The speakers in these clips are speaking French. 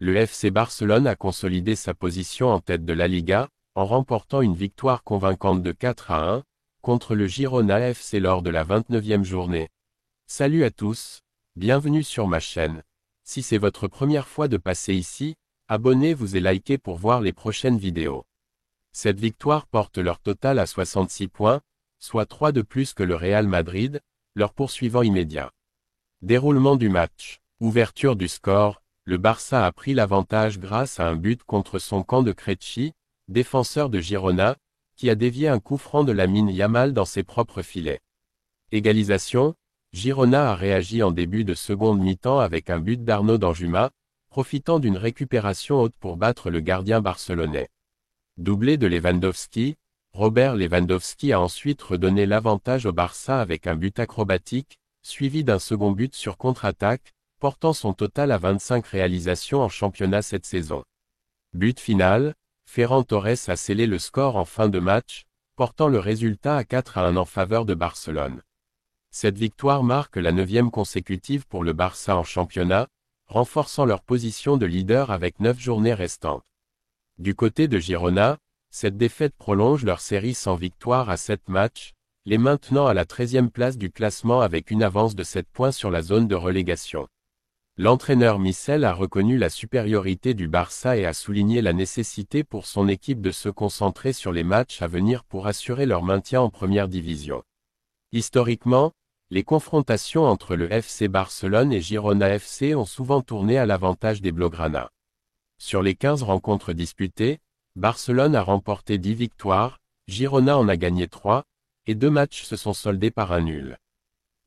Le FC Barcelone a consolidé sa position en tête de la Liga, en remportant une victoire convaincante de 4-1, contre le Girona FC lors de la 29e journée. Salut à tous, bienvenue sur ma chaîne. Si c'est votre première fois de passer ici, abonnez-vous et likez pour voir les prochaines vidéos. Cette victoire porte leur total à 66 points, soit 3 de plus que le Real Madrid, leur poursuivant immédiat. Déroulement du match. Ouverture du score, le Barça a pris l'avantage grâce à un but contre son camp de Krejci, défenseur de Girona, qui a dévié un coup franc de Lamine Yamal dans ses propres filets. Égalisation, Girona a réagi en début de seconde mi-temps avec un but d'Arnaud Danjuma, profitant d'une récupération haute pour battre le gardien barcelonais. Doublé de Lewandowski, Robert Lewandowski a ensuite redonné l'avantage au Barça avec un but acrobatique, suivi d'un second but sur contre-attaque, portant son total à 25 réalisations en championnat cette saison. But final, Ferran Torres a scellé le score en fin de match, portant le résultat à 4-1 en faveur de Barcelone. Cette victoire marque la 9e consécutive pour le Barça en championnat, renforçant leur position de leader avec 9 journées restantes. Du côté de Girona, cette défaite prolonge leur série sans victoire à 7 matchs, les maintenant à la 13e place du classement avec une avance de 7 points sur la zone de relégation. L'entraîneur Michel a reconnu la supériorité du Barça et a souligné la nécessité pour son équipe de se concentrer sur les matchs à venir pour assurer leur maintien en première division. Historiquement, les confrontations entre le FC Barcelone et Girona FC ont souvent tourné à l'avantage des Blaugrana. Sur les 15 rencontres disputées, Barcelone a remporté 10 victoires, Girona en a gagné 3, et 2 matchs se sont soldés par un nul.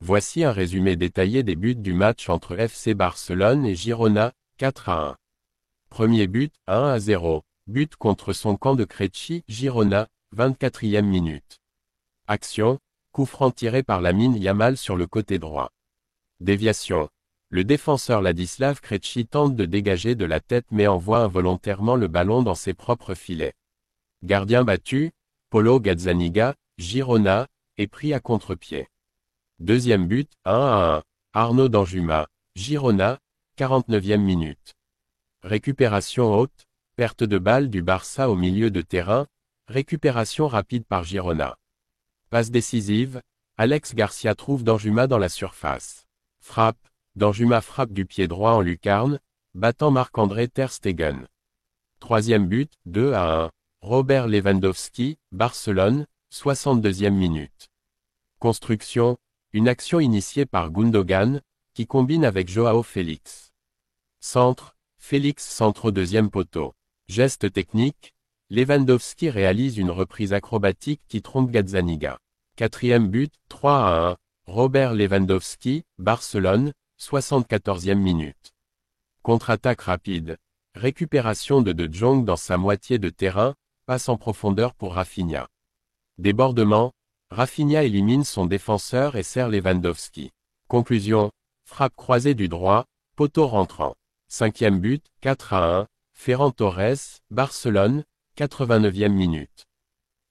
Voici un résumé détaillé des buts du match entre FC Barcelone et Girona, 4-1. Premier but, 1-0. But contre son camp de Krejci, Girona, 24e minute. Action, coup franc tiré par Lamine Yamal sur le côté droit. Déviation. Le défenseur Ladislav Krejci tente de dégager de la tête mais envoie involontairement le ballon dans ses propres filets. Gardien battu, Polo Gazzaniga, Girona, est pris à contre-pied. Deuxième but, 1-1. Arnaud Danjuma, Girona, 49e minute. Récupération haute, perte de balle du Barça au milieu de terrain, récupération rapide par Girona. Passe décisive, Alex Garcia trouve Danjuma dans la surface. Frappe, Danjuma frappe du pied droit en lucarne, battant Marc-André ter Stegen. Troisième but, 2-1. Robert Lewandowski, Barcelone, 62e minute. Construction, une action initiée par Gundogan, qui combine avec Joao Félix. Centre, Félix centre au deuxième poteau. Geste technique, Lewandowski réalise une reprise acrobatique qui trompe Gazzaniga. Quatrième but, 3-1. Robert Lewandowski, Barcelone, 74e minute. Contre-attaque rapide. Récupération de De Jong dans sa moitié de terrain, passe en profondeur pour Rafinha. Débordement, Rafinha élimine son défenseur et sert Lewandowski. Conclusion, frappe croisée du droit, poteau rentrant. Cinquième but, 4-1, Ferran Torres, Barcelone, 89e minute.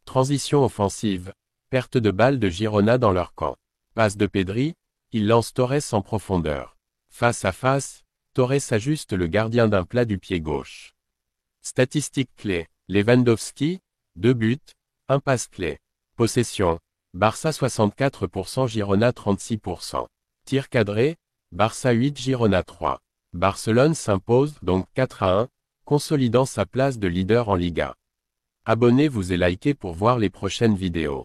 Transition offensive, perte de balle de Girona dans leur camp. Passe de Pedri, il lance Torres en profondeur. Face à face, Torres ajuste le gardien d'un plat du pied gauche. Statistiques clés, Lewandowski, 2 buts, 1 passe clé. Possession, Barça 64%, Girona 36%. Tir cadré, Barça 8, Girona 3. Barcelone s'impose donc 4-1, consolidant sa place de leader en Liga. Abonnez-vous et likez pour voir les prochaines vidéos.